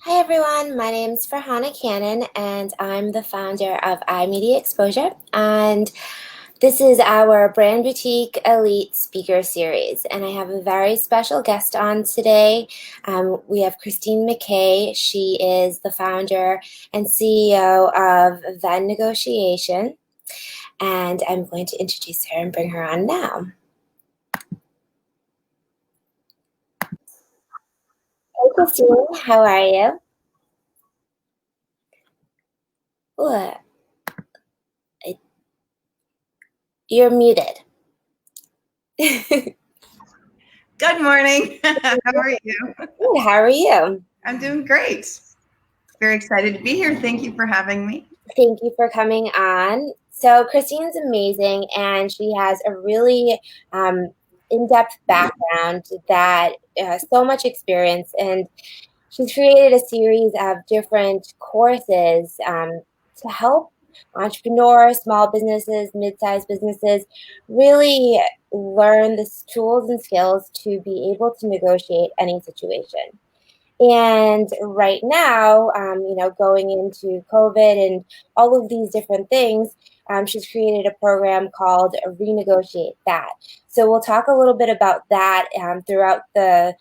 Hi everyone, my name is Farhana Cannon and I'm the founder of iMedia Exposure, and this is our Brand Boutique Elite Speaker Series, and I have a very special guest on today. We have Christine McKay. She is the founder and CEO of Venn Negotiation, and I'm going to introduce her and bring her on now. Hey Christine, how are you? Ooh, you're muted. Good morning. How are you? Good, how are you? I'm doing great. Very excited to be here. Thank you for having me. Thank you for coming on. So Christine's amazing, and she has a really in-depth background that so much experience, and she's created a series of different courses to help entrepreneurs, small businesses, mid-sized businesses really learn the tools and skills to be able to negotiate any situation. And right now, going into COVID and all of these different things, she's created a program called Renegotiate That. So we'll talk a little bit about that throughout the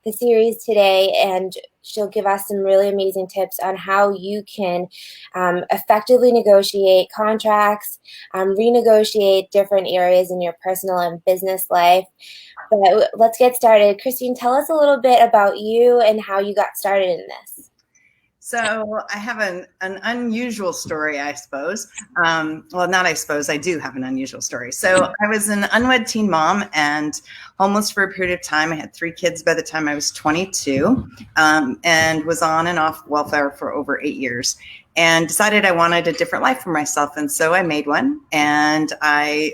series today, and she'll give us some really amazing tips on how you can effectively negotiate contracts, renegotiate different areas in your personal and business life. But let's get started. Christine, tell us a little bit about you and how you got started in this. So I have an unusual story, I suppose. Well, not I suppose, I do have an unusual story. So I was an unwed teen mom and homeless for a period of time. I had 3 kids by the time I was 22, and was on and off welfare for over 8 years, and decided I wanted a different life for myself. And so I made one. And I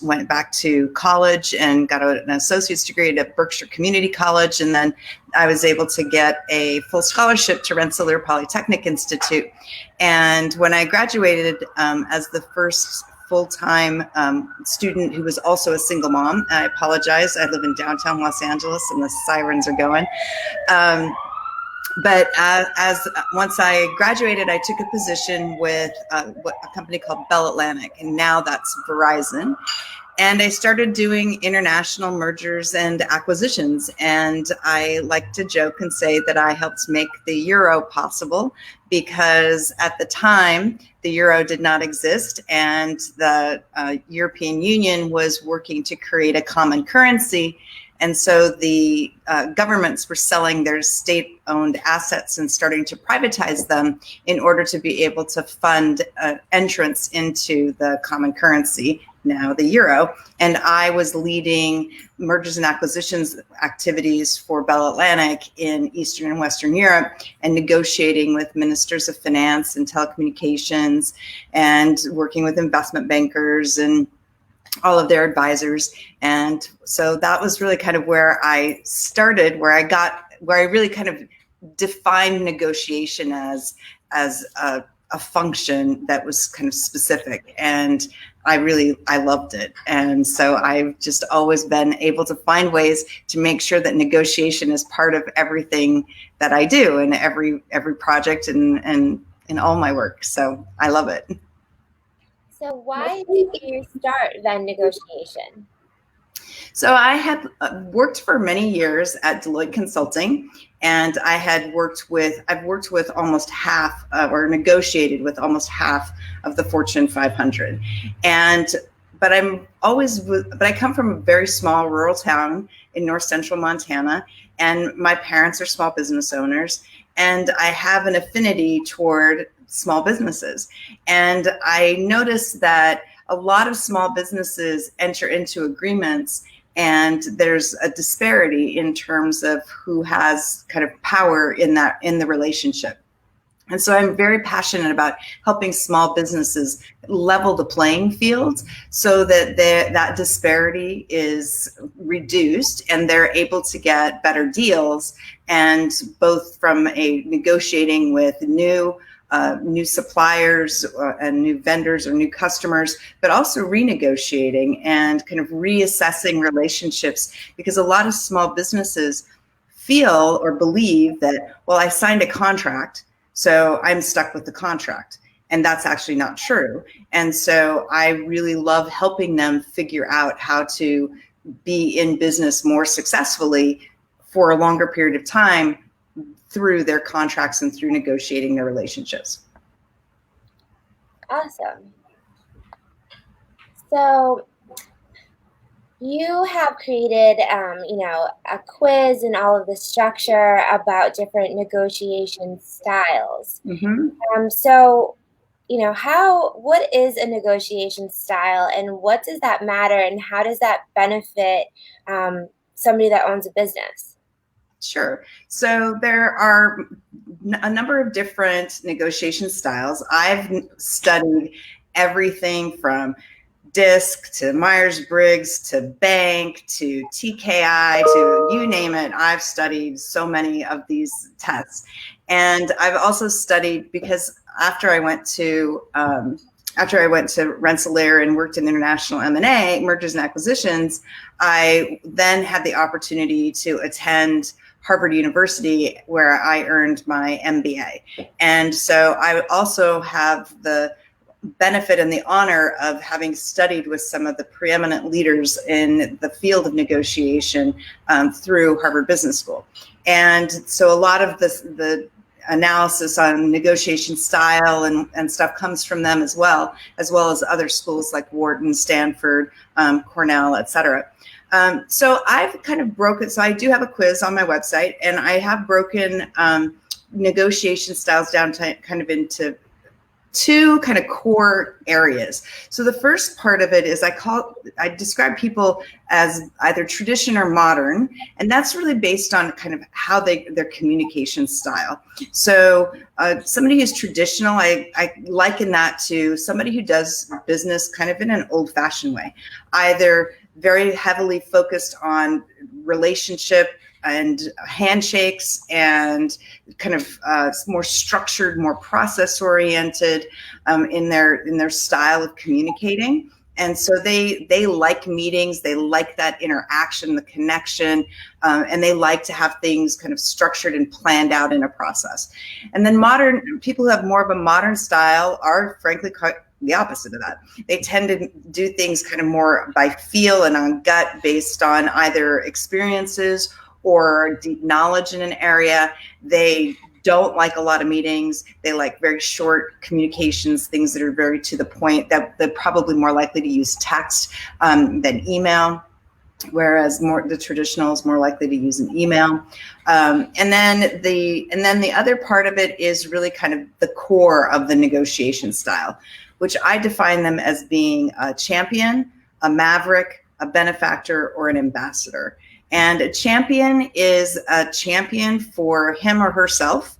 went back to college and got an associate's degree at Berkshire Community College. And then I was able to get a full scholarship to Rensselaer Polytechnic Institute. And when I graduated as the first full-time student who was also a single mom, I apologize, I live in downtown Los Angeles and the sirens are going. But once I graduated, I took a position with a company called Bell Atlantic, and now that's Verizon. And I started doing international mergers and acquisitions. And I like to joke and say that I helped make the euro possible, because at the time, the euro did not exist, and the European Union was working to create a common currency. And so the governments were selling their state-owned assets and starting to privatize them in order to be able to fund entrance into the common currency, now the euro. And I was leading mergers and acquisitions activities for Bell Atlantic in Eastern and Western Europe, and negotiating with ministers of finance and telecommunications, and working with investment bankers and all of their advisors. And so that was really kind of where I started, where I really kind of defined negotiation as a function that was kind of specific. And I loved it. And so I've just always been able to find ways to make sure that negotiation is part of everything that I do, and every project and in all my work. So I love it. So why did you start Venn Negotiation? So I had worked for many years at Deloitte Consulting, and I've worked with almost half, or negotiated with almost half of the Fortune 500. But I come from a very small rural town in north central Montana, and my parents are small business owners, and I have an affinity toward small businesses. And I noticed that a lot of small businesses enter into agreements, and there's a disparity in terms of who has kind of power in the relationship. And so I'm very passionate about helping small businesses level the playing field so that that disparity is reduced and they're able to get better deals, and both from a negotiating with new suppliers and new vendors or new customers, but also renegotiating and kind of reassessing relationships, because a lot of small businesses feel or believe that, well, I signed a contract, so I'm stuck with the contract. And that's actually not true. And so I really love helping them figure out how to be in business more successfully for a longer period of time through their contracts and through negotiating their relationships. Awesome. So you have created, a quiz and all of the structure about different negotiation styles. Mm-hmm. So, what is a negotiation style, and what does that matter, and how does that benefit somebody that owns a business? Sure. So there are a number of different negotiation styles. I've studied everything from DISC to Myers-Briggs to Bank to TKI to you name it. I've studied so many of these tests. And I've also studied, because after I went to Rensselaer and worked in international M&A, mergers and acquisitions, I then had the opportunity to attend Harvard University, where I earned my MBA. And so I also have the benefit and the honor of having studied with some of the preeminent leaders in the field of negotiation through Harvard Business School. And so a lot of the analysis on negotiation style and stuff comes from them as well as other schools like Wharton, Stanford, Cornell, et cetera. So I've kind of broken, so I do have a quiz on my website, and I have broken negotiation styles down to kind of into two kind of core areas. So the first part of it is I describe people as either tradition or modern, and that's really based on kind of how their communication style. So somebody who's traditional, I liken that to somebody who does business kind of in an old-fashioned way, either very heavily focused on relationship and handshakes and kind of more structured, more process oriented in their style of communicating. And so they like meetings, they like that interaction, the connection, and they like to have things kind of structured and planned out in a process. And then modern people who have more of a modern style are frankly quite the opposite of that. They tend to do things kind of more by feel and on gut, based on either experiences or deep knowledge in an area. They don't like a lot of meetings. They like very short communications, things that are very to the point, that they're probably more likely to use text than email, whereas the traditional is more likely to use an email. And then the other part of it is really kind of the core of the negotiation style, which I define them as being a champion, a maverick, a benefactor, or an ambassador. And a champion is a champion for him or herself.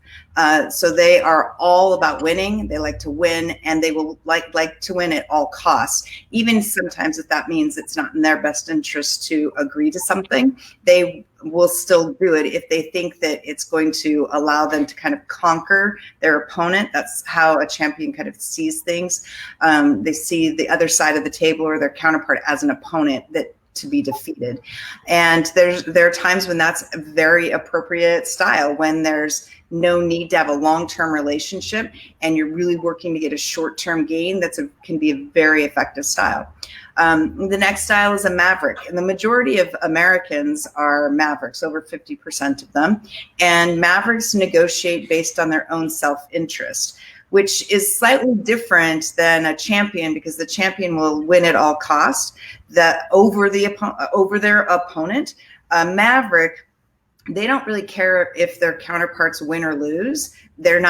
So they are all about winning. They like to win, and they will like to win at all costs. Even sometimes if that means it's not in their best interest to agree to something, they will still do it if they think that it's going to allow them to kind of conquer their opponent. That's how a champion kind of sees things. They see the other side of the table or their counterpart as an opponent that to be defeated. And there are times when that's a very appropriate style, when there's no need to have a long-term relationship and you're really working to get a short-term gain. Can be a very effective style. The next style is a maverick, and the majority of Americans are mavericks, over 50% of them. And mavericks negotiate based on their own self-interest, which is slightly different than a champion, because the champion will win at all costs over their opponent. Maverick, they don't really care if their counterparts win or lose. They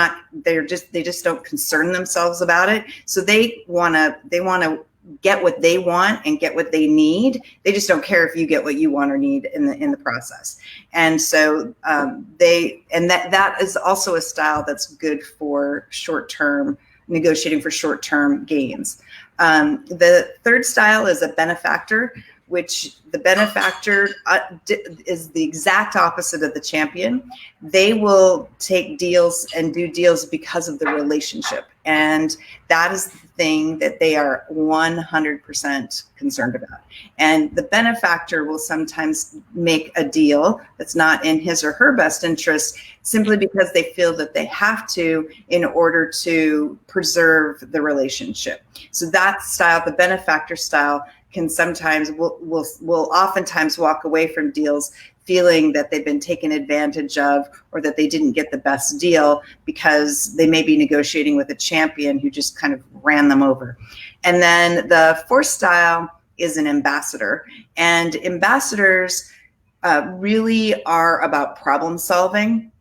just don't concern themselves about it. So they want to get what they want and get what they need. They just don't care if you get what you want or need in the process. And so that is also a style that's good for short-term negotiating for short-term gains. The third style is a benefactor, which the benefactor is the exact opposite of the champion. They will take deals and do deals because of the relationship. And that is the thing that they are 100% concerned about. And the benefactor will sometimes make a deal that's not in his or her best interest simply because they feel that they have to in order to preserve the relationship. So that style, the benefactor style, can sometimes will oftentimes walk away from deals feeling that they've been taken advantage of or that they didn't get the best deal because they may be negotiating with a champion who just kind of ran them over. And then the fourth style is an ambassador. And ambassadors really are about problem solving.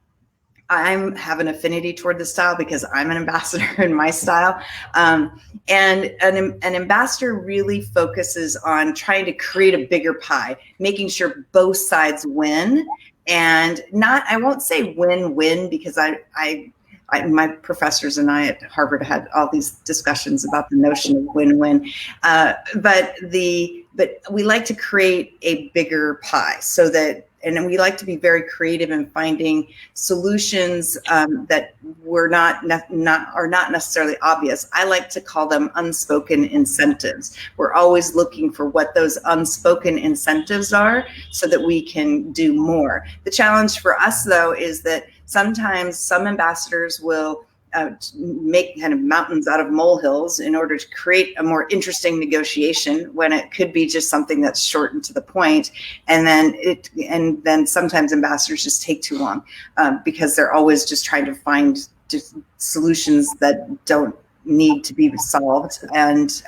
I have an affinity toward the style because I'm an ambassador in my style. And an ambassador really focuses on trying to create a bigger pie, making sure both sides win. And I won't say win-win because my professors and I at Harvard had all these discussions about the notion of win-win. But we like to create a bigger pie so that, and we like to be very creative in finding solutions that are not necessarily obvious. I like to call them unspoken incentives. We're always looking for what those unspoken incentives are so that we can do more. The challenge for us, though, is that sometimes some ambassadors will make kind of mountains out of molehills in order to create a more interesting negotiation when it could be just something that's short and to the point. And then sometimes ambassadors just take too long because they're always just trying to find solutions that don't need to be solved and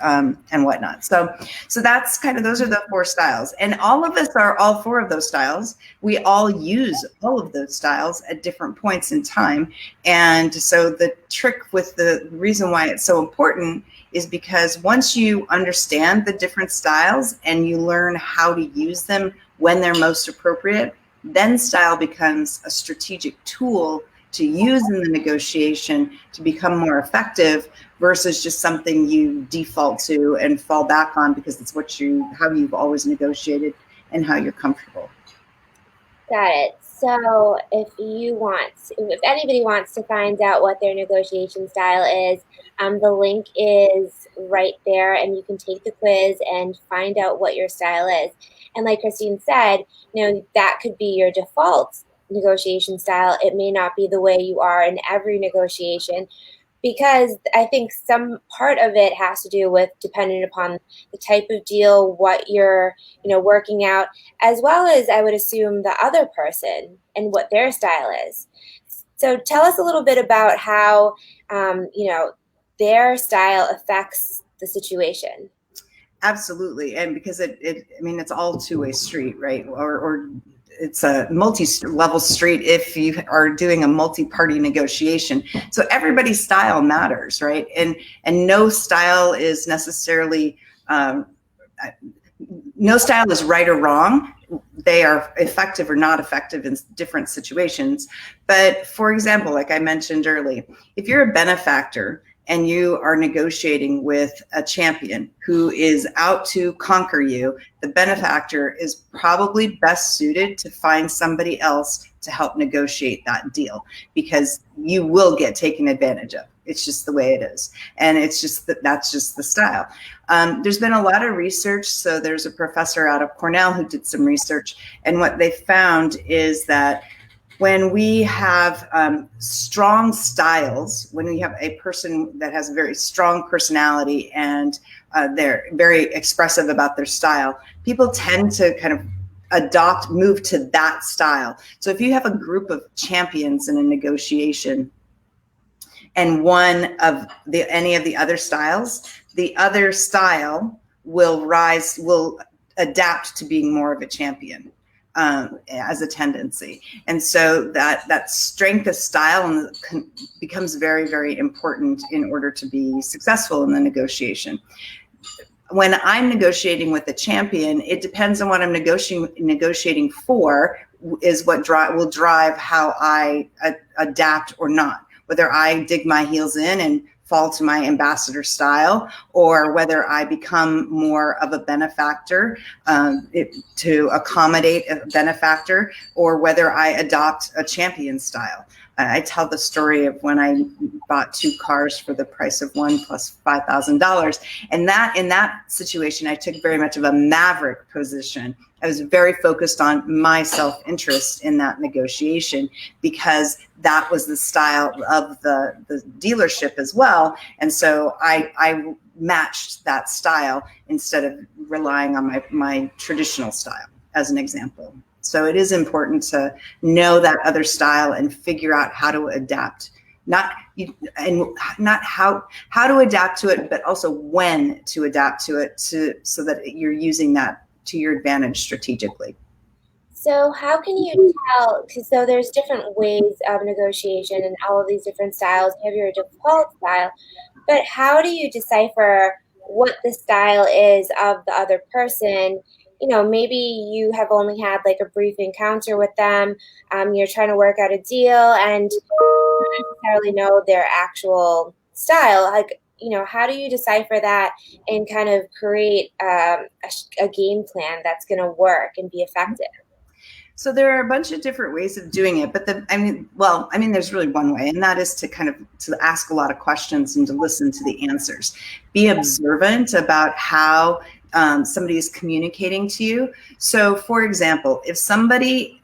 whatnot. So that's kind of, those are the four styles. And all of us are all four of those styles. We all use all of those styles at different points in time. And so the trick with the reason why it's so important is because once you understand the different styles and you learn how to use them when they're most appropriate, then style becomes a strategic tool to use in the negotiation to become more effective versus just something you default to and fall back on because it's how you've always negotiated and how you're comfortable. Got it. So if anybody wants to find out what their negotiation style is, the link is right there and you can take the quiz and find out what your style is. And like Christine said, that could be your default negotiation style. It may not be the way you are in every negotiation, because I think some part of it has to do with dependent upon the type of deal, what you're, working out, as well as I would assume the other person and what their style is. So tell us a little bit about how, their style affects the situation. Absolutely. And because it's all two-way street, right? Or it's a multi-level street if you are doing a multi-party negotiation. So everybody's style matters, right? And no style is necessarily, no style is right or wrong. They are effective or not effective in different situations. But for example, like I mentioned earlier, if you're a benefactor and you are negotiating with a champion who is out to conquer you, the benefactor is probably best suited to find somebody else to help negotiate that deal because you will get taken advantage of. It's just the way it is. And it's just that's just the style. There's been a lot of research. So there's a professor out of Cornell who did some research. And what they found is that when we have strong styles, when we have a person that has a very strong personality and they're very expressive about their style, people tend to kind of move to that style. So if you have a group of champions in a negotiation and one of any of the other styles, the other style will adapt to being more of a champion. As a tendency. And so that strength of style becomes very, very important in order to be successful in the negotiation. When I'm negotiating with a champion, it depends on what I'm negotiating for is what will drive how I adapt or not. Whether I dig my heels in and fall to my ambassador style, or whether I become more of a benefactor to accommodate a benefactor, or whether I adopt a champion style. I tell the story of when I bought 2 cars for the price of one plus $5,000. And that in that situation, I took very much of a Maverick position. I was very focused on my self-interest in that negotiation because that was the style of the dealership as well. And so I matched that style instead of relying on my traditional style, as an example. So it is important to know that other style and figure out how to adapt, not how to adapt to it, but also when to adapt to it so that you're using that to your advantage strategically. So how can you tell, so there's different ways of negotiation and all of these different styles. You have your default style, but how do you decipher what the style is of the other person? You know, maybe you have only had like a brief encounter with them. You're trying to work out a deal and you don't necessarily know their actual style. Like, you know, how do you decipher that and kind of create a game plan that's going to work and be effective? So there are a bunch of different ways of doing it, but there's really one way, and that is to ask a lot of questions and to listen to the answers. Be observant about how somebody is communicating to you. So, for example, if somebody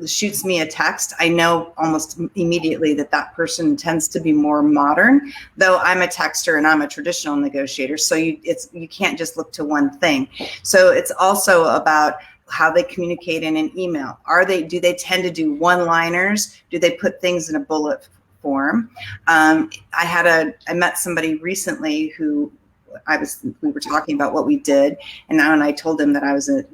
shoots me a text, I know almost immediately that person tends to be more modern. Though I'm a texter and I'm a traditional negotiator, so you can't just look to one thing. So it's also about how they communicate in an email. Do they tend to do one-liners? Do they put things in a bullet form? I met somebody recently who we were talking about what we did, and when I told him that I was a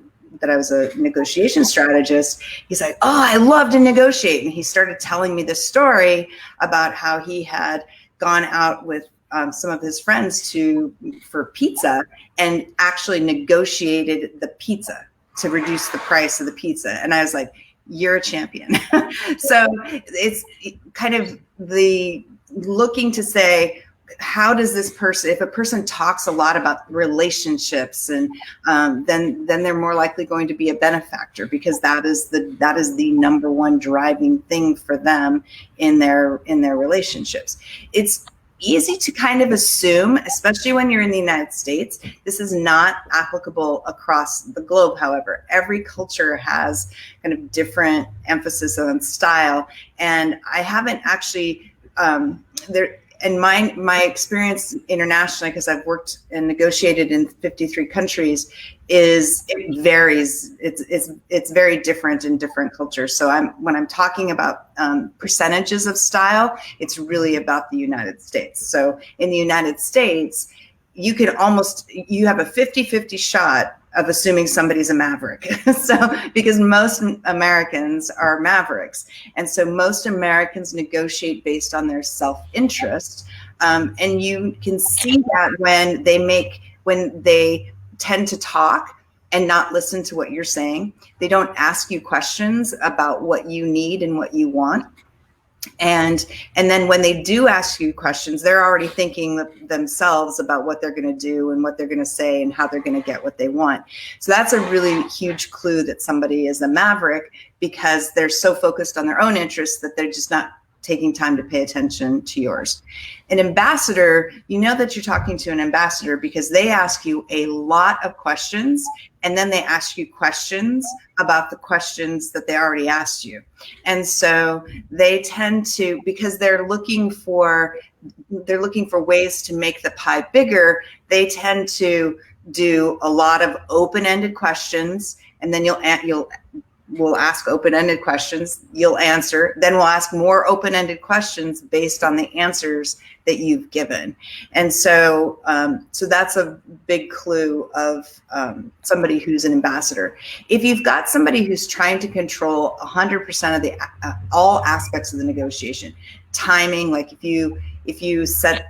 negotiation strategist, he's like, "Oh, I love to negotiate." And he started telling me this story about how he had gone out with some of his friends for pizza and actually negotiated the pizza to reduce the price of the pizza. And I was like, "You're a champion." So it's kind of the looking to say, how does this person, if a person talks a lot about relationships, and then they're more likely going to be a benefactor, because that is the number one driving thing for them in their relationships. It's easy to kind of assume, especially when you're in the United States. This is not applicable across the globe, however. Every culture has kind of different emphasis on style, and I haven't actually in my experience internationally, because I've worked and negotiated in 53 countries, it varies. It's very different in different cultures. So when I'm talking about percentages of style, it's really about the United States. So in the United States, you have a 50-50 shot of assuming somebody's a maverick. So, because most Americans are mavericks. And so most Americans negotiate based on their self-interest. And you can see that when they tend to talk and not listen to what you're saying. They don't ask you questions about what you need and what you want. And then when they do ask you questions, they're already thinking themselves about what they're going to do and what they're going to say and how they're going to get what they want. So that's a really huge clue that somebody is a maverick, because they're so focused on their own interests that they're just not taking time to pay attention to yours. An ambassador, you know that you're talking to an ambassador because they ask you a lot of questions, and then they ask you questions about the questions that they already asked you. And so they tend to, because they're looking for ways to make the pie bigger, they tend to do a lot of open-ended questions, and then we'll ask open-ended questions, you'll answer, then we'll ask more open-ended questions based on the answers that you've given. And so so that's a big clue of somebody who's an ambassador. If you've got somebody who's trying to control 100% of the all aspects of the negotiation, timing, like if you send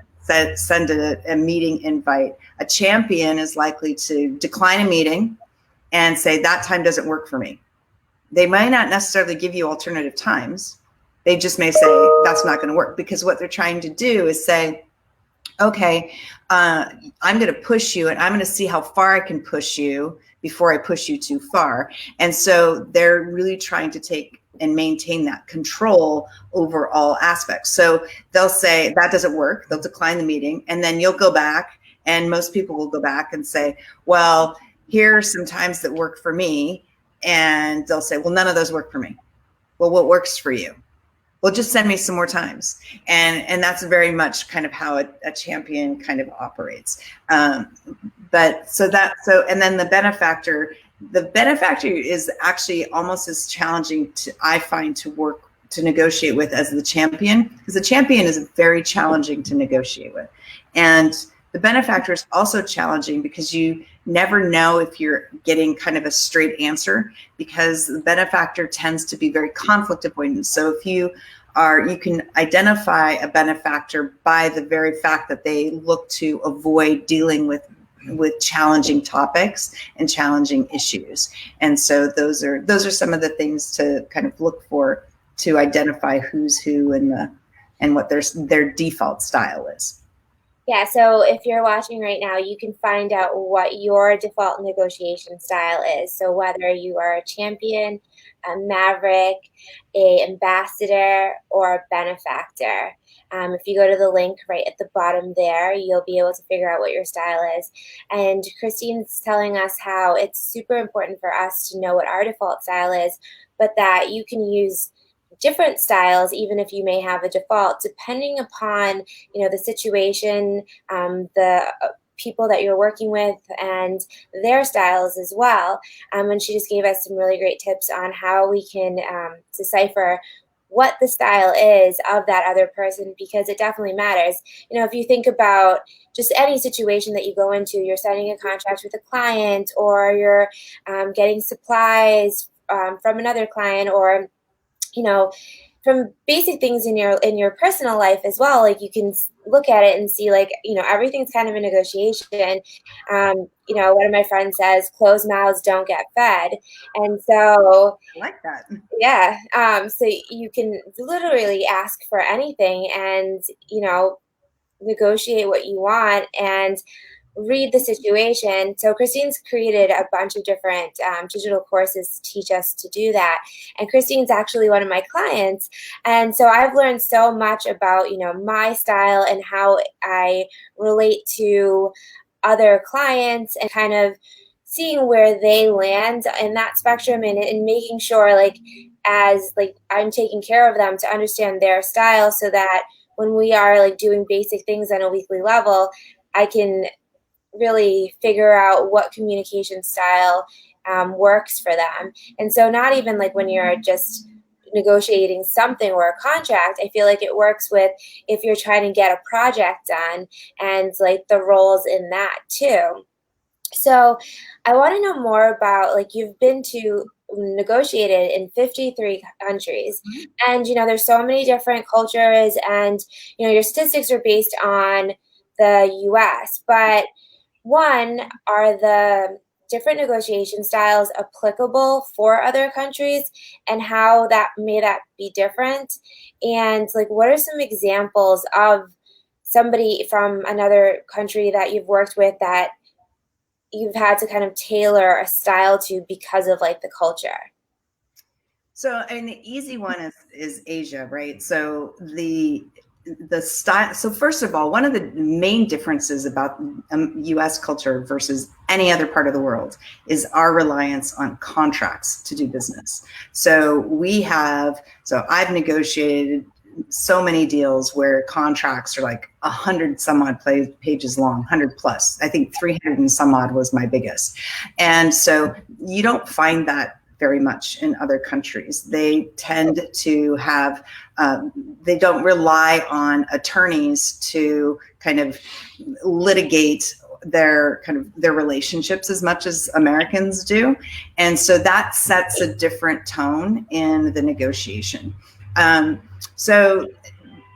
a meeting invite, a champion is likely to decline a meeting and say that time doesn't work for me. They might not necessarily give you alternative times, They just may say that's not going to work, because what they're trying to do is say, okay, I'm going to push you and I'm going to see how far I can push you before I push you too far. And so they're really trying to take and maintain that control over all aspects. So they'll say that doesn't work. They'll decline the meeting, and then you'll go back, and most people will go back and say, well, here are some times that work for me. And they'll say, well, none of those work for me. Well, what works for you? Well, just send me some more times. And that's very much kind of how a champion kind of operates. And then the benefactor is actually almost as challenging I find to negotiate with as the champion, because the champion is very challenging to negotiate with. And the benefactor is also challenging because you never know if you're getting kind of a straight answer, because the benefactor tends to be very conflict avoidant. So if you can identify a benefactor by the very fact that they look to avoid dealing with challenging topics and challenging issues. And so those are some of the things to kind of look for to identify who's who and what their default style is. Yeah, so if you're watching right now, you can find out what your default negotiation style is. So whether you are a champion, a maverick, a ambassador, or a benefactor. If you go to the link right at the bottom there, you'll be able to figure out what your style is. And Christine's telling us how it's super important for us to know what our default style is, but that you can use different styles, even if you may have a default, depending upon, the situation, the people that you're working with, and their styles as well. And she just gave us some really great tips on how we can decipher what the style is of that other person, because it definitely matters. If you think about just any situation that you go into, you're signing a contract with a client, or you're getting supplies from another client, or from basic things in your personal life as well. Like, you can look at it and see, like, everything's kind of a negotiation. One of my friends says, closed mouths don't get fed. And so I like that. Yeah. So you can literally ask for anything and, negotiate what you want and read the situation. So Christine's created a bunch of different digital courses to teach us to do that. And Christine's actually one of my clients. And so I've learned so much about, my style and how I relate to other clients, and kind of seeing where they land in that spectrum, and making sure, as I'm taking care of them, to understand their style, so that when we are doing basic things on a weekly level, I can really figure out what communication style works for them. And so not even when you're just negotiating something or a contract, I feel like it works with if you're trying to get a project done, and the roles in that too. So I want to know more about, you've been to negotiated in 53 countries, and there's so many different cultures, and your statistics are based on the US, but one, are the different negotiation styles applicable for other countries, and how that be different? And what are some examples of somebody from another country that you've worked with that you've had to kind of tailor a style to because of the culture? So, the easy one is Asia, right? So the style. So first of all, one of the main differences about U.S. culture versus any other part of the world is our reliance on contracts to do business. So I've negotiated so many deals where contracts are 100 some odd pages long, 100 plus. I think 300 and some odd was my biggest. And so you don't find that very much in other countries. They tend to have, they don't rely on attorneys to kind of litigate their relationships as much as Americans do. And so that sets a different tone in the negotiation. So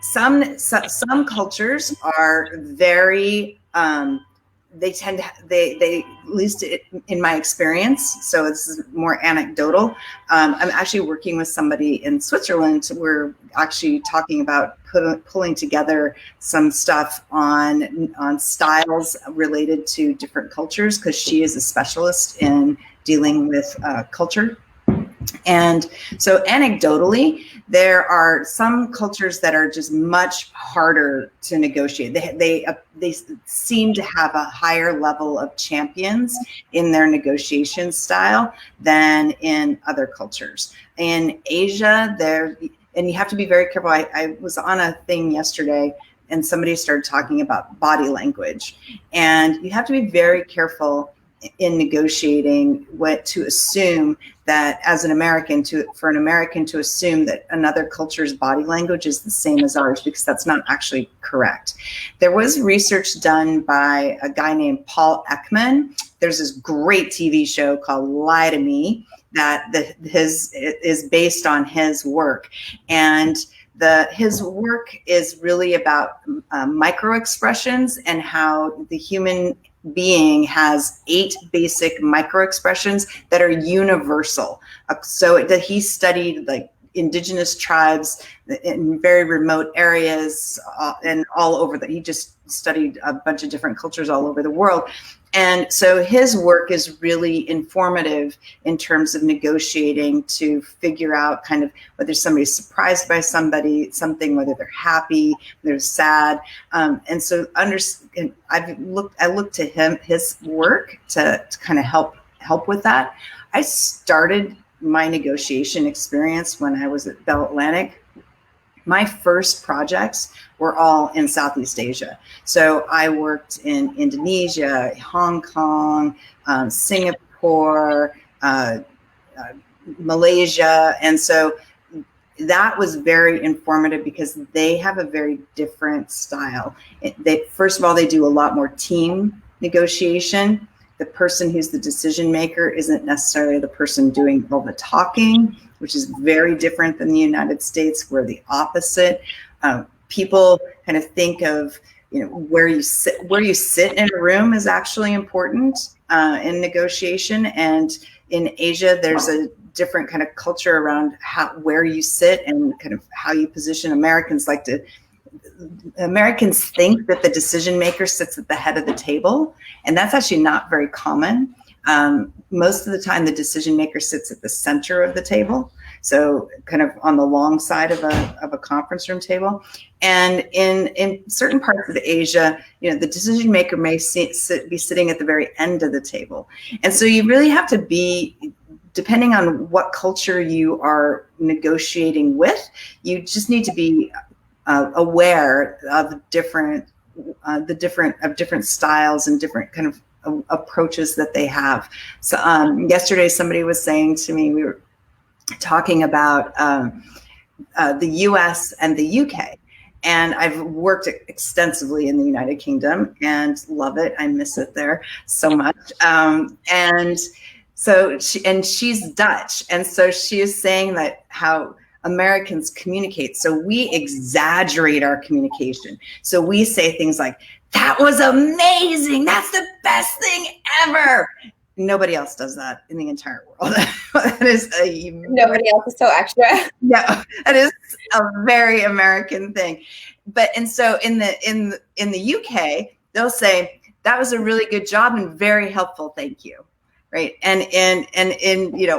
some cultures are very they tend to, they at least in my experience, so this is more anecdotal. I'm actually working with somebody in Switzerland. We're actually talking about pulling together some stuff on styles related to different cultures, because she is a specialist in dealing with culture. And so anecdotally, there are some cultures that are just much harder to negotiate. They seem to have a higher level of champions in their negotiation style than in other cultures. In Asia, and you have to be very careful. I was on a thing yesterday and somebody started talking about body language, and you have to be very careful in negotiating what to assume that as an American, for an American to assume that another culture's body language is the same as ours, because that's not actually correct. There was research done by a guy named Paul Ekman. There's this great TV show called Lie to Me that is based on his work. And his work is really about micro expressions and how the human being has 8 basic micro expressions that are universal. So that he studied like indigenous tribes in very remote areas and all over he just studied a bunch of different cultures all over the world. And so his work is really informative in terms of negotiating to figure out kind of whether somebody's surprised by something, whether they're happy, they're sad. And so I looked to his work to kind of help with that. I started my negotiation experience when I was at Bell Atlantic. My first projects were all in Southeast Asia. So I worked in Indonesia, Hong Kong, Singapore, Malaysia. And so that was very informative because they have a very different style. First of all, they do a lot more team negotiation. The person who's the decision maker isn't necessarily the person doing all the talking, which is very different than the United States, where the opposite. People kind of think of, where you sit in a room is actually important in negotiation. And in Asia, there's a different kind of culture around where you sit and kind of how you position. Americans think that the decision maker sits at the head of the table, and that's actually not very common. Most of the time, the decision maker sits at the center of the table, so kind of on the long side of a conference room table. And in certain parts of Asia, the decision maker may be sitting at the very end of the table. And so you really have to be, depending on what culture you are negotiating with, you just need to be aware of different styles and different kind of approaches that they have. So yesterday, somebody was saying to me, we were talking about the US and the UK. And I've worked extensively in the United Kingdom and love it. I miss it there so much. And so she's Dutch. And so she is saying that how Americans communicate. So we exaggerate our communication. So we say things like, "That was amazing. That's the best thing ever." Nobody else does that in the entire world. Nobody else is so extra. No, that is a very American thing. And so in the UK, they'll say, "That was a really good job and very helpful. Thank you." Right. And in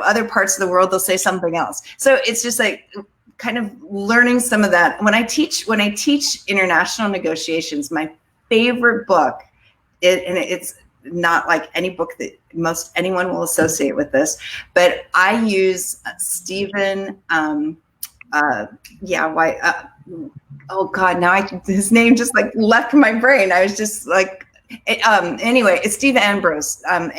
other parts of the world, they'll say something else. So it's just like kind of learning some of that. When I teach international negotiations, my favorite book, and it's not like any book that most anyone will associate with this, but I use Stephen. Oh God, now his name just like left my brain. I was just like. Anyway, it's Steve Ambrose, and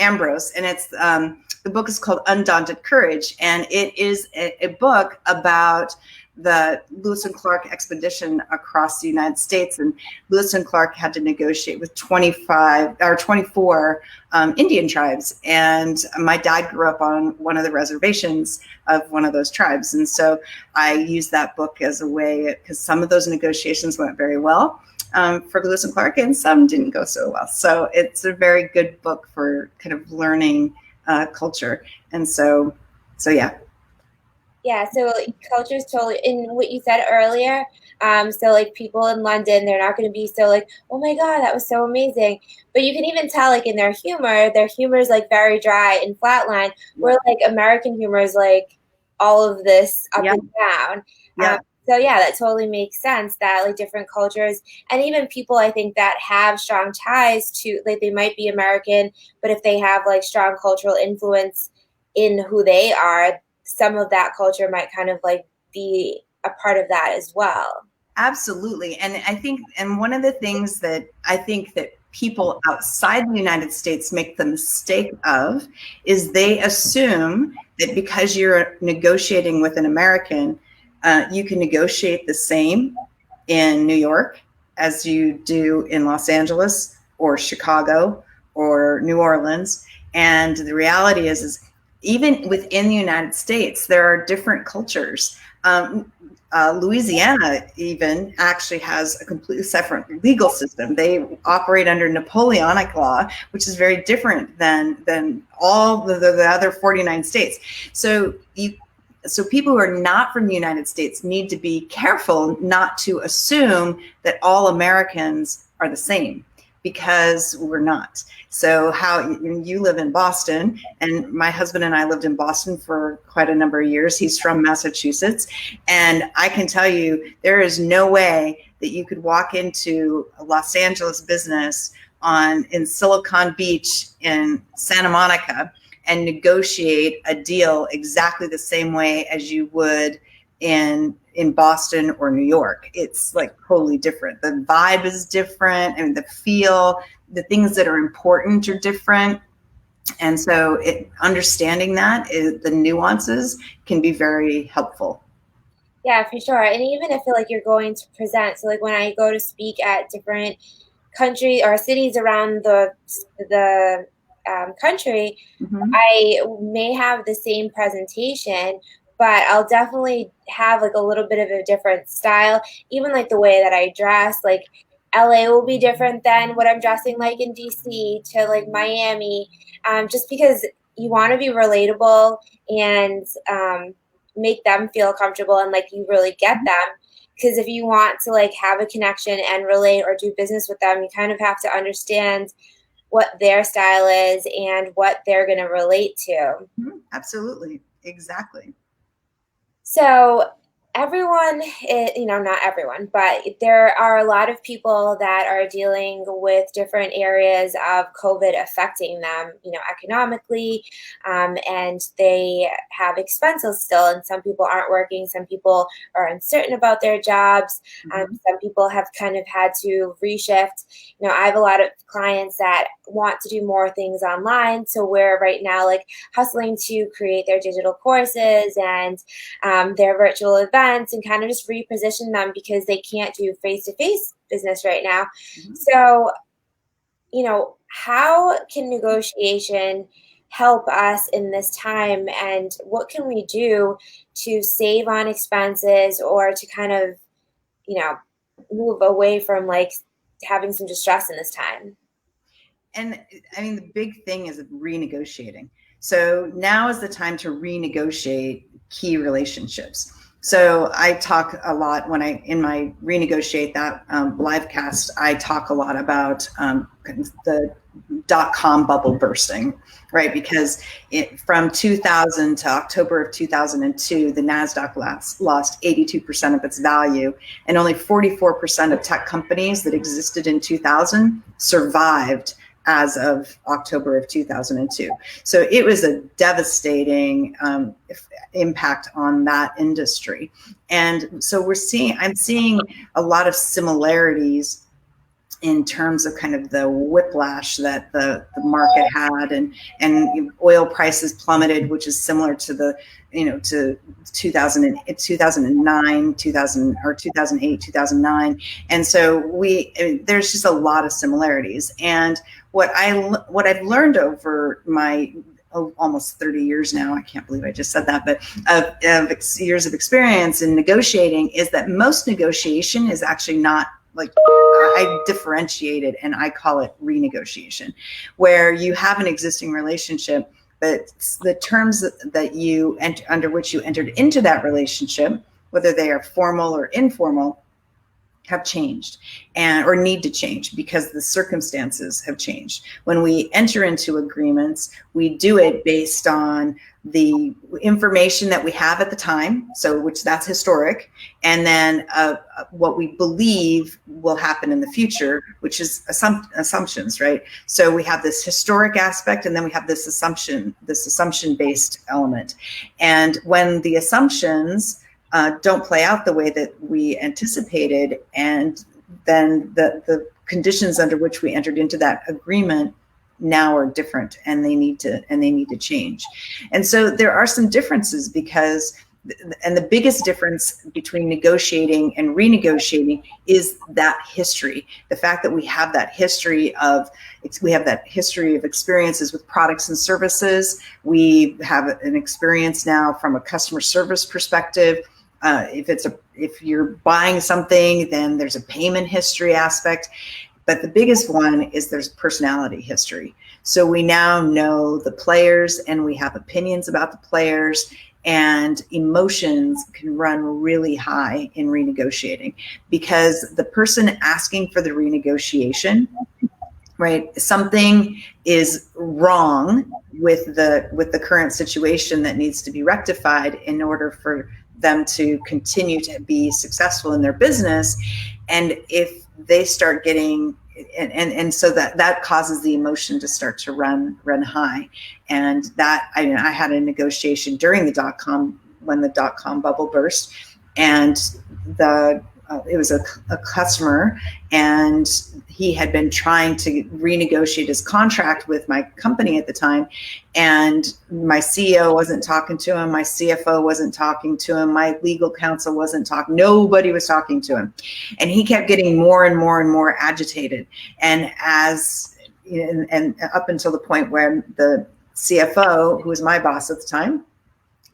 it's the book is called Undaunted Courage, and it is a book about the Lewis and Clark expedition across the United States. And Lewis and Clark had to negotiate with 24 Indian tribes, and my dad grew up on one of the reservations of one of those tribes, and so I used that book as a way, because some of those negotiations went very well. for Lewis and Clark, and some didn't go so well. So it's a very good book for kind of learning culture. And so yeah. Yeah, so like, culture is totally in what you said earlier. So like people in London, they're not going to be so like, oh my God, that was so amazing. But you can even tell like in their humor is like very dry and flatline. Where like American humor is like all of this up Yeah. and down. Yeah. So yeah, that totally makes sense that like different cultures and even people I think that have strong ties to like they might be American, but if they have like strong cultural influence in who they are, some of that culture might kind of like be a part of that as well. Absolutely. And I think, and one of the things that I think that people outside the United States make the mistake of is they assume that because you're negotiating with an American, you can negotiate the same in New York as you do in Los Angeles or Chicago or New Orleans. And the reality is even within the United States, there are different cultures. Louisiana even actually has a completely separate legal system. They operate under Napoleonic law, which is very different than all the other 49 states. So people who are not from the United States need to be careful not to assume that all Americans are the same, because we're not. So you live in Boston, and my husband and I lived in Boston for quite a number of years. He's from Massachusetts. And I can tell you, there is no way that you could walk into a Los Angeles business in Silicon Beach in Santa Monica and negotiate a deal exactly the same way as you would in Boston or New York. It's like totally different. The vibe is different, and the feel, the things that are important are different. And so understanding the nuances can be very helpful. Yeah, for sure. And even if like you're going to present, so like when I go to speak at different country or cities around the country, Mm-hmm. I may have the same presentation, but I'll definitely have like a little bit of a different style. Even like the way that I dress, like LA will be different than what I'm dressing like in DC to like Miami, just because you want to be relatable and make them feel comfortable and like you really get them. Because if you want to like have a connection and relate or do business with them, you kind of have to understand what their style is and what they're going to relate to. Mm-hmm. Absolutely. Exactly. So everyone, not everyone, but there are a lot of people that are dealing with different areas of COVID affecting them, economically, and they have expenses still. And some people aren't working. Some people are uncertain about their jobs. Mm-hmm. Some people have kind of had to reshift. I have a lot of clients that want to do more things online. So we're right now like hustling to create their digital courses and their virtual events and kind of just reposition them because they can't do face-to-face business right now. Mm-hmm. So, how can negotiation help us in this time, and what can we do to save on expenses or to kind of, move away from like having some distress in this time? And I mean, the big thing is renegotiating. So now is the time to renegotiate key relationships. So I talk a lot in my Renegotiate that live cast, I talk a lot about the .com bubble bursting, right? Because from 2000 to October of 2002, the NASDAQ lost 82% of its value, and only 44% of tech companies that existed in 2000 survived as of October of 2002. So it was a devastating impact on that industry. And so I'm seeing a lot of similarities in terms of kind of the whiplash that the market had, and oil prices plummeted, which is similar to to 2009, 2000 or 2008, 2009. And so there's just a lot of similarities. And what I've learned over my almost 30 years now, I can't believe I just said that, but of years of experience in negotiating, is that most negotiation is actually not like I differentiate it and I call it renegotiation, where you have an existing relationship, but the terms that you under which you entered into that relationship, whether they are formal or informal, have changed and or need to change because the circumstances have changed. When we enter into agreements, we do it based on the information that we have at the time, so which that's historic, and then what we believe will happen in the future, which is assumptions, right? So we have this historic aspect, and then we have this assumption-based element. And when the assumptions don't play out the way that we anticipated, and then the conditions under which we entered into that agreement now are different, and they need to change. And so there are some differences because, and the biggest difference between negotiating and renegotiating is that history. The fact that we have that history of experiences with products and services. We have an experience now from a customer service perspective. If you're buying something, then there's a payment history aspect. But the biggest one is there's personality history. So we now know the players and we have opinions about the players, and emotions can run really high in renegotiating because the person asking for the renegotiation, right, something is wrong with the current situation that needs to be rectified in order for them to continue to be successful in their business. And if they start getting, and so that causes the emotion to start to run high. And that, I had a negotiation during the when the dot-com bubble burst, and it was a customer, and he had been trying to renegotiate his contract with my company at the time, and my CEO wasn't talking to him, my CFO wasn't talking to him, my legal counsel wasn't talking, nobody was talking to him, and he kept getting more and more and more agitated. And and up until the point where the CFO, who was my boss at the time,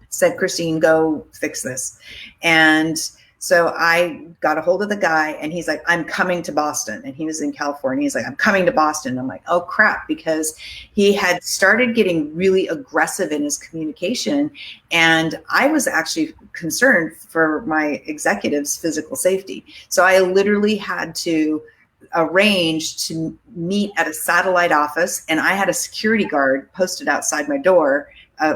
said, "Christine, go fix this." And so I got a hold of the guy, and he's like, "I'm coming to Boston." And he was in California. He's like, "I'm coming to Boston." I'm like, "Oh crap," because he had started getting really aggressive in his communication. And I was actually concerned for my executives' physical safety. So I literally had to arrange to meet at a satellite office, and I had a security guard posted outside my door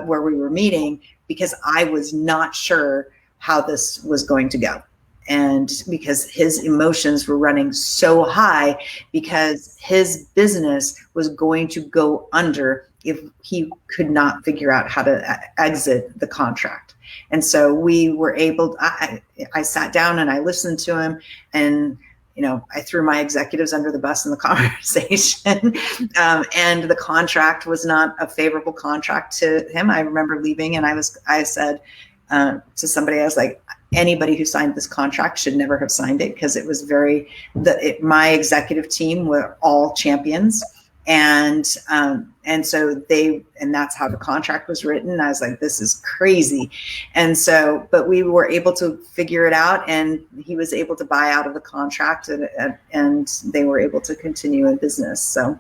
where we were meeting, because I was not sure how this was going to go. And because his emotions were running so high, because his business was going to go under if he could not figure out how to exit the contract. And so we were able, I sat down and I listened to him, and I threw my executives under the bus in the conversation. And the contract was not a favorable contract to him. I remember leaving, and I said to somebody, I was like, anybody who signed this contract should never have signed it, because it was my executive team were all champions. And so that's how the contract was written. I was like, this is crazy. And so, but we were able to figure it out, and he was able to buy out of the contract, and they were able to continue in business. So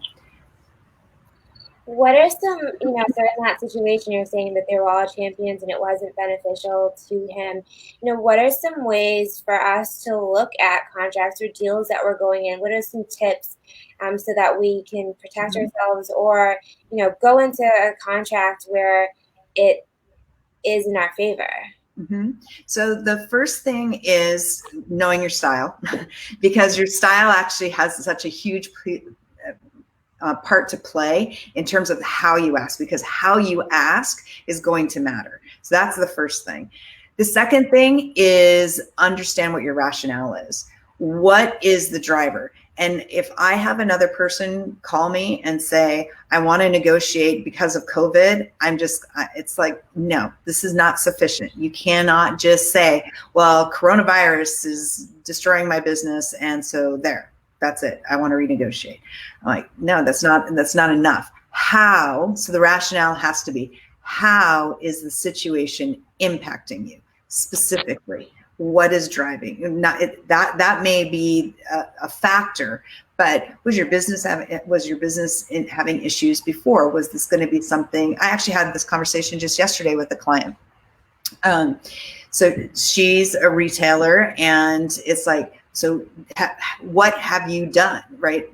what are some, so in that situation, you're saying that they were all champions and it wasn't beneficial to him. What are some ways for us to look at contracts or deals that we're going in? What are some tips so that we can protect ourselves, or, go into a contract where it is in our favor? Mm-hmm. So the first thing is knowing your style, because your style actually has such a huge part to play in terms of how you ask, because how you ask is going to matter. So that's the first thing. The second thing is understand what your rationale is. What is the driver? And if I have another person call me and say, I want to negotiate because of COVID, it's like, no, this is not sufficient. You cannot just say, well, coronavirus is destroying my business, and so that's it. I want to renegotiate. I'm like, no, that's not enough. How? So the rationale has to be, how is the situation impacting you specifically? what is driving? That may be a factor, but was your business having issues before? Was this going to be something? I actually had this conversation just yesterday with a client. So she's a retailer, and it's like, so what have you done? Right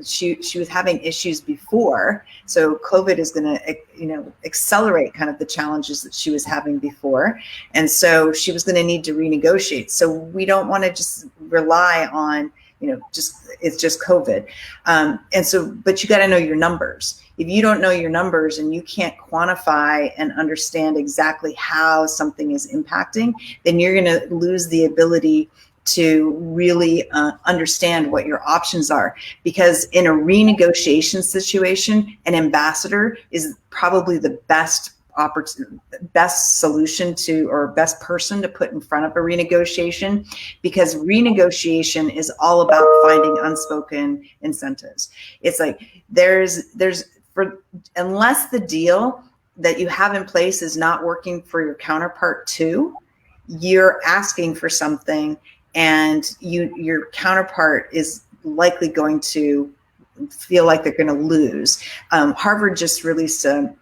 she was having issues before, so COVID is going to accelerate kind of the challenges that she was having before, and so she was going to need to renegotiate. So we don't want to just rely on it's just COVID, and so, but you got to know your numbers. If you don't know your numbers and you can't quantify and understand exactly how something is impacting, then you're going to lose the ability to really understand what your options are. Because in a renegotiation situation, an ambassador is probably the best solution to, or best person to put in front of a renegotiation, because renegotiation is all about finding unspoken incentives. It's like unless the deal that you have in place is not working for your counterpart too, you're asking for something, and your counterpart is likely going to feel like they're going to lose. Harvard just released a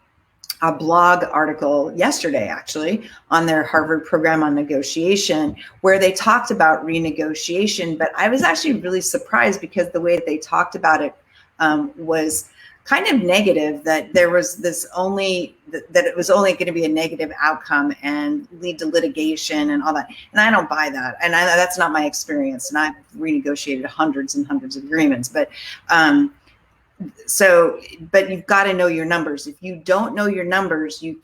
blog article yesterday, actually, on their Harvard program on negotiation, where they talked about renegotiation. But I was actually really surprised, because the way that they talked about it was kind of negative, that there was that it was only going to be a negative outcome and lead to litigation and all that. And I don't buy that. And that's not my experience. And I've renegotiated hundreds and hundreds of agreements. But but you've got to know your numbers. If you don't know your numbers, you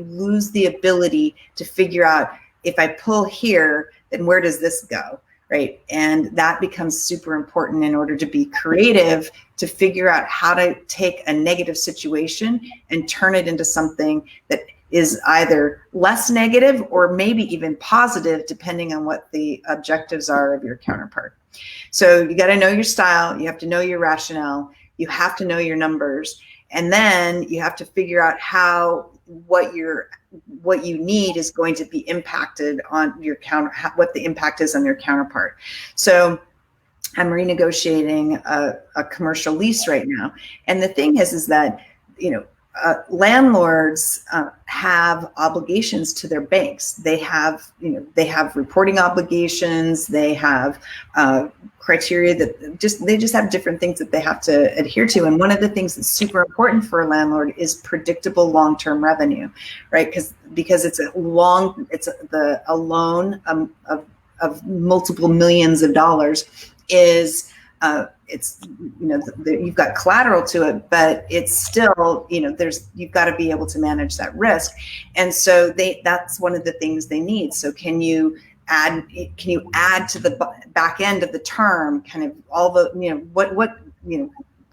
lose the ability to figure out, if I pull here, then where does this go? Right. And that becomes super important in order to be creative, to figure out how to take a negative situation and turn it into something that is either less negative or maybe even positive, depending on what the objectives are of your counterpart. So you got to know your style. You have to know your rationale. You have to know your numbers. And then you have to figure out what you need is going to be impacted on your what the impact is on your counterpart. So I'm renegotiating a commercial lease right now. And the thing is that, landlords have obligations to their banks. They have reporting obligations. They have criteria that they just have different things that they have to adhere to. And one of the things that's super important for a landlord is predictable long-term revenue, right? Because it's a loan of multiple millions of dollars is you've got collateral to it, but it's still, you've got to be able to manage that risk. And so that's one of the things they need. So can you add to the back end of the term, kind of all the,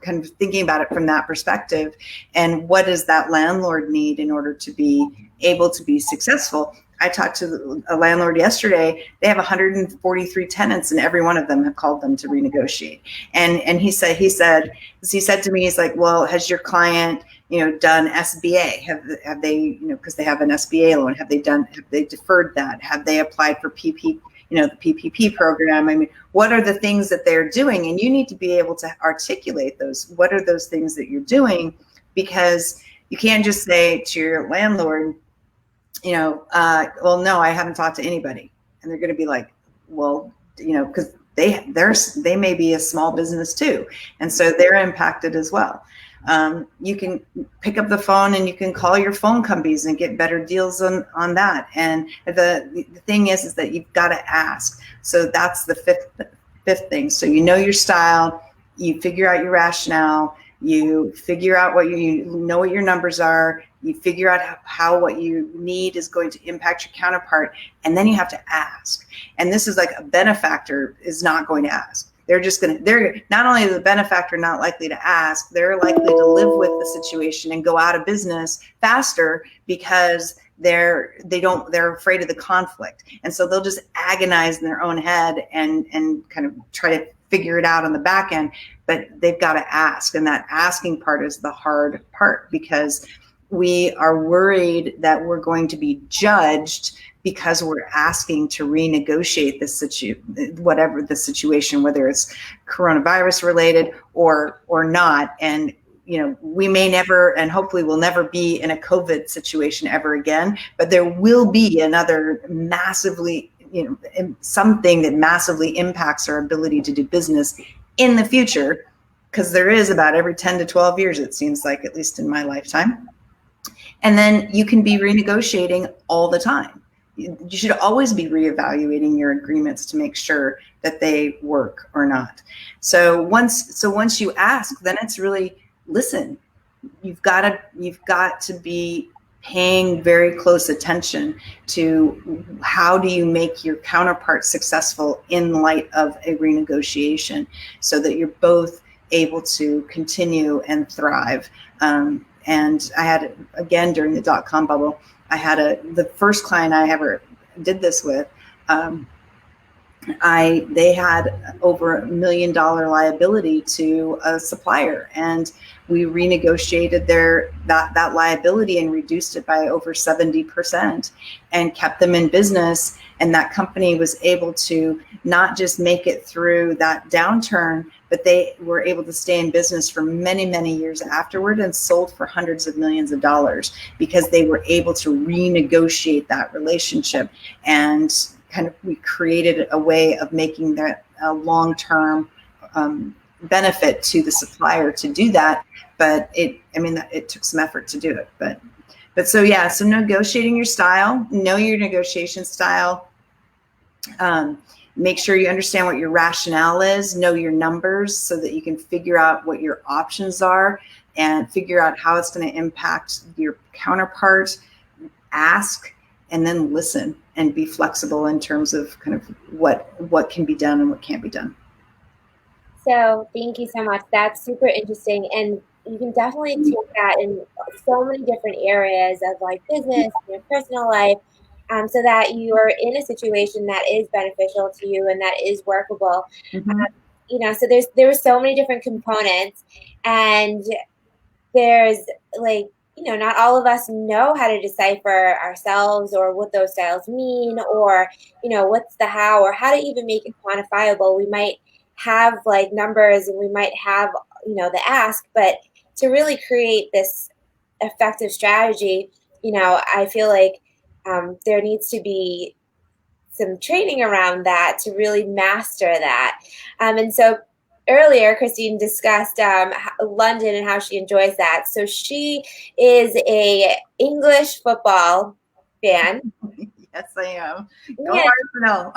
kind of thinking about it from that perspective, and what does that landlord need in order to be able to be successful? I talked to a landlord yesterday. They have 143 tenants, and every one of them have called them to renegotiate. And he said to me, he's like, well, has your client, done SBA? Have they, because they have an SBA loan, have they deferred that? Have they applied for PP, the PPP program? I mean, what are the things that they're doing? And you need to be able to articulate those. What are those things that you're doing? Because you can't just say to your landlord, well, no, I haven't talked to anybody. And they're going to be like, well, because they may be a small business too. And so they're impacted as well. You can pick up the phone and you can call your phone companies and get better deals on that. And the thing is that you've got to ask. So that's the fifth thing. So you know your style, you figure out your rationale, you figure out what you know what your numbers are, you figure out how what you need is going to impact your counterpart, and then you have to ask. And this is like a benefactor is not going to ask. They're not only is the benefactor not likely to ask, they're likely to live with the situation and go out of business faster because they're afraid of the conflict. And so they'll just agonize in their own head and kind of try to figure it out on the back end, but they've got to ask. And that asking part is the hard part, because we are worried that we're going to be judged because we're asking to renegotiate whatever the situation, whether it's coronavirus related or not. And we may never, and hopefully we'll never be in a COVID situation ever again, but there will be another massively, something that massively impacts our ability to do business in the future, because there is about every 10 to 12 years, it seems like, at least in my lifetime. And then you can be renegotiating all the time. You should always be reevaluating your agreements to make sure that they work or not. So once you ask, then it's really, listen, you've got to be paying very close attention to how do you make your counterpart successful in light of a renegotiation, so that you're both able to continue and thrive. And I had, again, during the dot-com bubble, I had the first client I ever did this with, they had over $1 million liability to a supplier, and we renegotiated that liability and reduced it by over 70% and kept them in business. And that company was able to not just make it through that downturn, but they were able to stay in business for many, many years afterward and sold for hundreds of millions of dollars, because they were able to renegotiate that relationship. And we created a way of making that a long-term benefit to the supplier to do that. But it took some effort to do it. But so negotiating your style, know your negotiation style. Make sure you understand what your rationale is, know your numbers, so that you can figure out what your options are and figure out how it's going to impact your counterpart. Ask, and then listen, and be flexible in terms of what can be done and what can't be done. So thank you so much. That's super interesting. And you can definitely take that in so many different areas of business, your personal life, so that you are in a situation that is beneficial to you and that is workable. Mm-hmm. So there were so many different components, and there's not all of us know how to decipher ourselves or what those styles mean, or what's the how, or how to even make it quantifiable. We might have numbers, and we might have the ask, but to really create this effective strategy, I feel like there needs to be some training around that to really master that. And so earlier, Christine discussed London and how she enjoys that. So she is a English football fan. Yes, I am. Go Arsenal.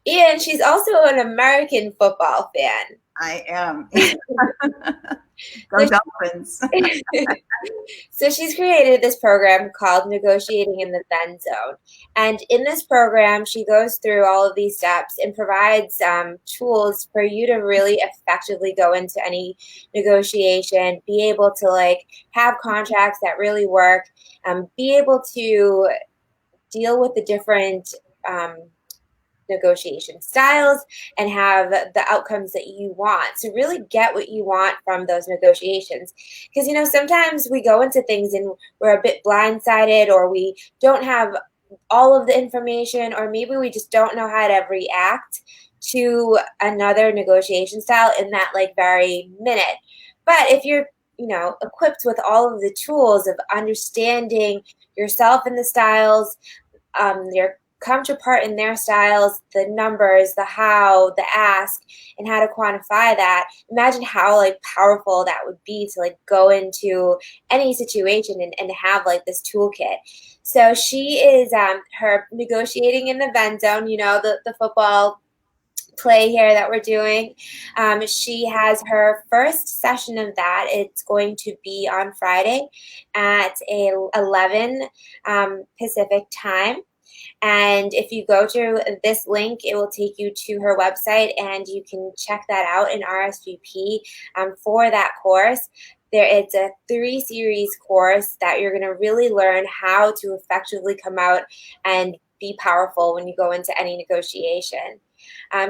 And she's also an American football fan. I am. Go Dolphins. So she's created this program called Negotiating in the Venn Zone. And in this program, she goes through all of these steps and provides tools for you to really effectively go into any negotiation, be able to have contracts that really work, be able to deal with the different negotiation styles and have the outcomes that you want. So really get what you want from those negotiations. Because, sometimes we go into things and we're a bit blindsided, or we don't have all of the information, or maybe we just don't know how to react to another negotiation style in that very minute. But if you're equipped with all of the tools of understanding yourself and the styles, your counterpart in their styles, the numbers, the how, the ask, and how to quantify that. Imagine how powerful that would be to go into any situation and have this toolkit. So she is her negotiating in the Venn Zone, the football play here that we're doing. She has her first session of that. It's going to be on Friday at 11 Pacific time. And if you go to this link, it will take you to her website, and you can check that out and RSVP for that course. It's a 3-series course that you're going to really learn how to effectively come out and be powerful when you go into any negotiation.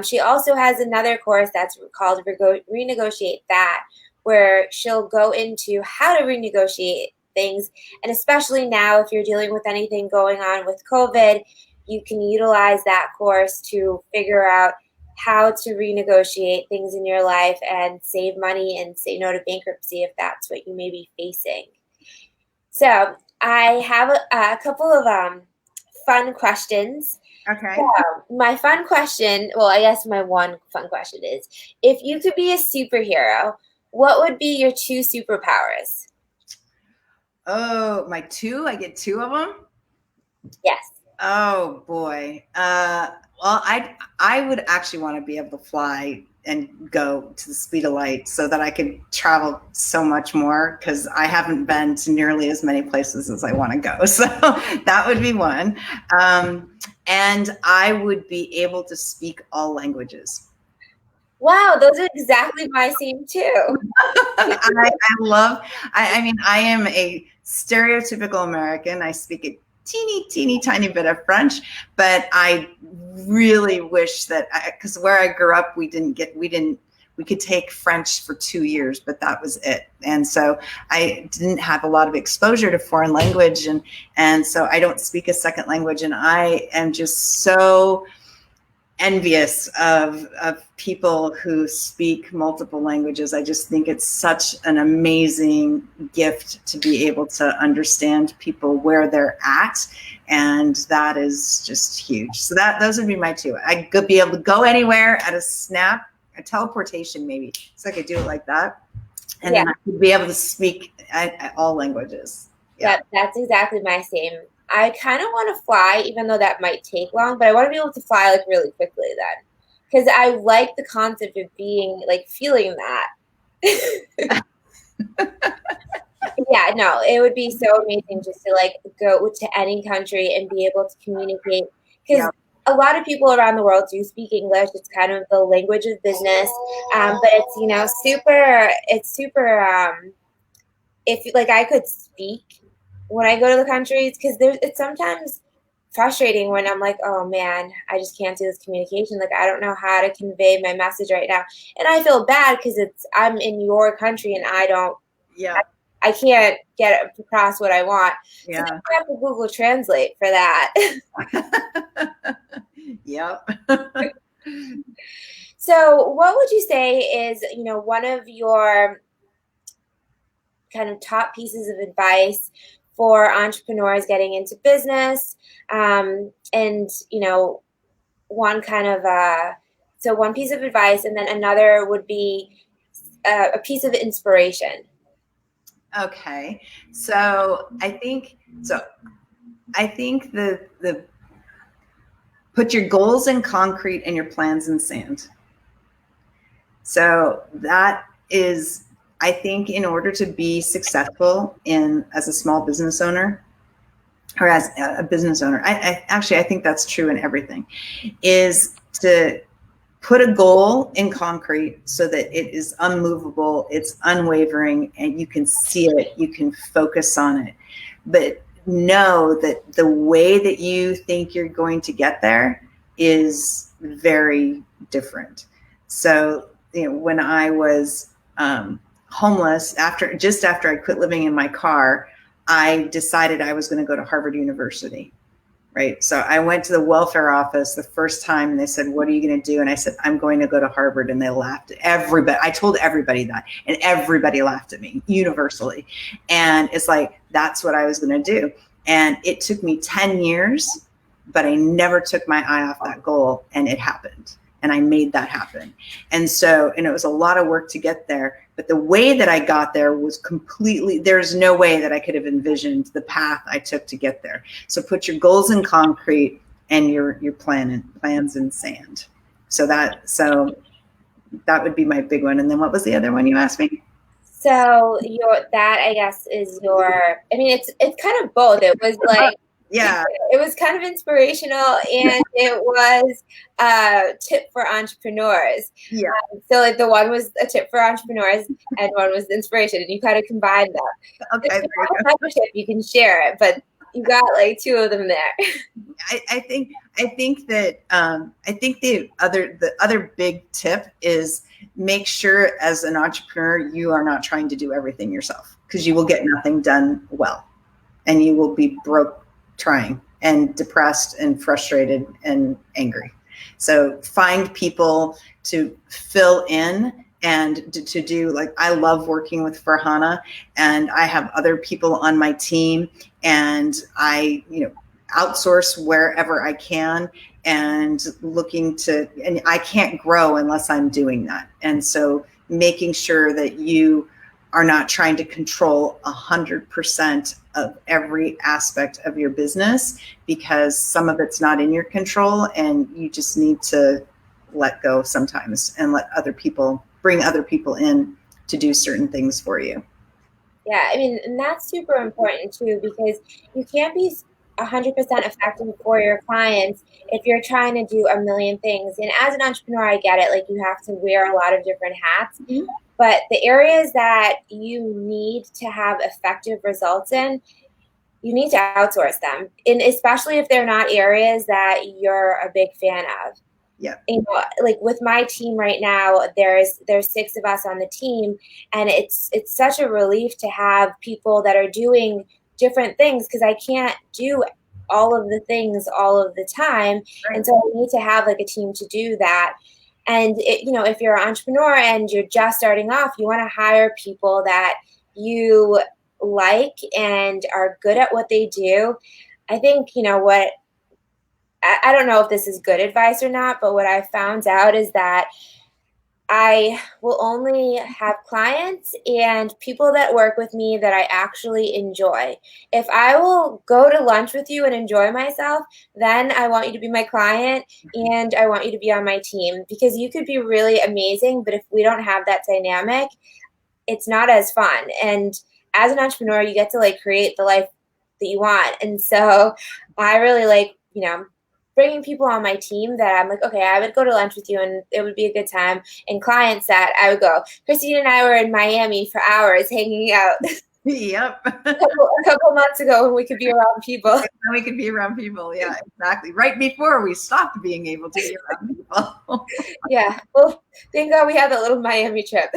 She also has another course that's called Renegotiate That, where she'll go into how to renegotiate things. And especially now, if you're dealing with anything going on with COVID, you can utilize that course to figure out how to renegotiate things in your life and save money and say no to bankruptcy if that's what you may be facing. So I have a couple of fun questions. Okay. So my fun question, well, I guess my one fun question is, if you could be a superhero, what would be your 2 superpowers? Oh, my two? I get two of them? Yes. Oh boy. Well, I would actually want to be able to fly and go to the speed of light so that I could travel so much more, because I haven't been to nearly as many places as I want to go. So that would be one. And I would be able to speak all languages. Wow, those are exactly my same too. I mean, I am a stereotypical American. I speak a teeny tiny bit of French, but I really wish that, because where I grew up, we could take French for 2 years, but that was it. And so I didn't have a lot of exposure to foreign language. And so I don't speak a second language. And I am just so envious of people who speak multiple languages. I just think it's such an amazing gift to be able to understand people where they're at, and that is just huge. So those would be my two. I could be able to go anywhere at a snap, a teleportation maybe, so I could do it like that, and then I could be able to speak all languages. Yeah, that's exactly my same. I kind of want to fly, even though that might take long, but I want to be able to fly like really quickly then, because I like the concept of being like feeling that. Yeah, no, it would be so amazing just to like go to any country and be able to communicate, because a lot of people around the world do speak English. It's kind of the language of business, but it's super. If like I could speak when I go to the countries, because it's sometimes frustrating when I'm like, oh man, I just can't do this communication. Like I don't know how to convey my message right now, and I feel bad because I'm in your country and I don't. Yeah. I can't get across what I want. Yeah. So I have to Google Translate for that. Yep. So what would you say is, one of your kind of top pieces of advice for entrepreneurs getting into business? And, one kind of, so one piece of advice, and then another would be a piece of inspiration. Okay. So I think the put your goals in concrete and your plans in sand. So that is, I think, in order to be successful as a small business owner, or as a business owner, I think that's true in everything, is to put a goal in concrete so that it is unmovable, it's unwavering, and you can see it, you can focus on it. But know that the way that you think you're going to get there is very different. So, when I was homeless, after I quit living in my car, I decided I was going to go to Harvard University. Right. So I went to the welfare office the first time and they said, what are you going to do? And I said, I'm going to go to Harvard. And they laughed at everybody. I told everybody that, and everybody laughed at me universally. And it's like, that's what I was going to do. And it took me 10 years, but I never took my eye off that goal, and it happened. And I made that happen. And it was a lot of work to get there. But the way that I got there was there's no way that I could have envisioned the path I took to get there. So put your goals in concrete and your plans in sand. So that would be my big one. And then what was the other one you asked me? So I guess is I mean, it's kind of both. It was like, yeah, it was kind of inspirational, and it was a tip for entrepreneurs. Yeah. So like the one was a tip for entrepreneurs and one was inspiration, and you kind of combined them. Okay. If you have a tip, you can share it, but you got like two of them there. I think the other big tip is make sure as an entrepreneur, you are not trying to do everything yourself, because you will get nothing done well, and you will be broke trying, and depressed and frustrated and angry. So find people to fill in and to do, like, I love working with Farhana, and I have other people on my team, and I, outsource wherever I can, and looking to, and I can't grow unless I'm doing that. And so making sure that you are not trying to control 100% of every aspect of your business, because some of it's not in your control, and you just need to let go sometimes and let other people, bring other people in to do certain things for you. Yeah, I mean, and that's super important too, because you can't be 100% effective for your clients if you're trying to do a million things. And as an entrepreneur, I get it. Like, you have to wear a lot of different hats. Mm-hmm. But the areas that you need to have effective results in, you need to outsource them. And especially if they're not areas that you're a big fan of. Yeah. Like with my team right now, there's 6 of us on the team, and it's such a relief to have people that are doing different things, because I can't do all of the things all of the time. Right. And so I need to have like a team to do that. And if you're an entrepreneur and you're just starting off, you want to hire people that you like and are good at what they do. I think, what I don't know if this is good advice or not, but what I found out is that I will only have clients and people that work with me that I actually enjoy. If I will go to lunch with you and enjoy myself, then I want you to be my client and I want you to be on my team, because you could be really amazing, but if we don't have that dynamic, it's not as fun. And as an entrepreneur, you get to like create the life that you want. And so I really like, bringing people on my team that I'm like, okay, I would go to lunch with you and it would be a good time. And clients that I would go. Christine and I were in Miami for hours hanging out. Yep. a couple months ago when we could be around people. We could be around people. Yeah, exactly. Right before we stopped being able to be around people. Yeah. Well, thank God we had that little Miami trip.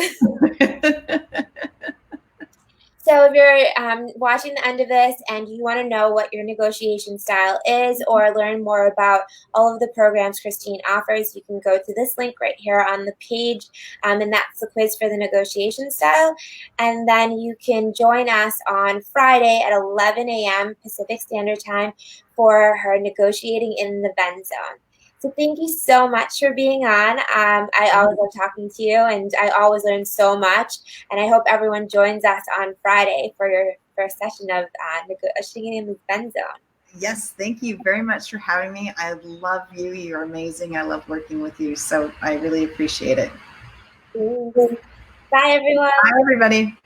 So if you're watching the end of this and you want to know what your negotiation style is, or learn more about all of the programs Christine offers, you can go to this link right here on the page, and that's the quiz for the negotiation style. And then you can join us on Friday at 11 a.m. Pacific Standard Time for her Negotiating in the Venn Zone. So thank you so much for being on. I always love talking to you, and I always learn so much. And I hope everyone joins us on Friday for your first session of Negotiating in the Venn Zone. Yes, thank you very much for having me. I love you. You're amazing. I love working with you. So I really appreciate it. Bye, everyone. Bye, everybody.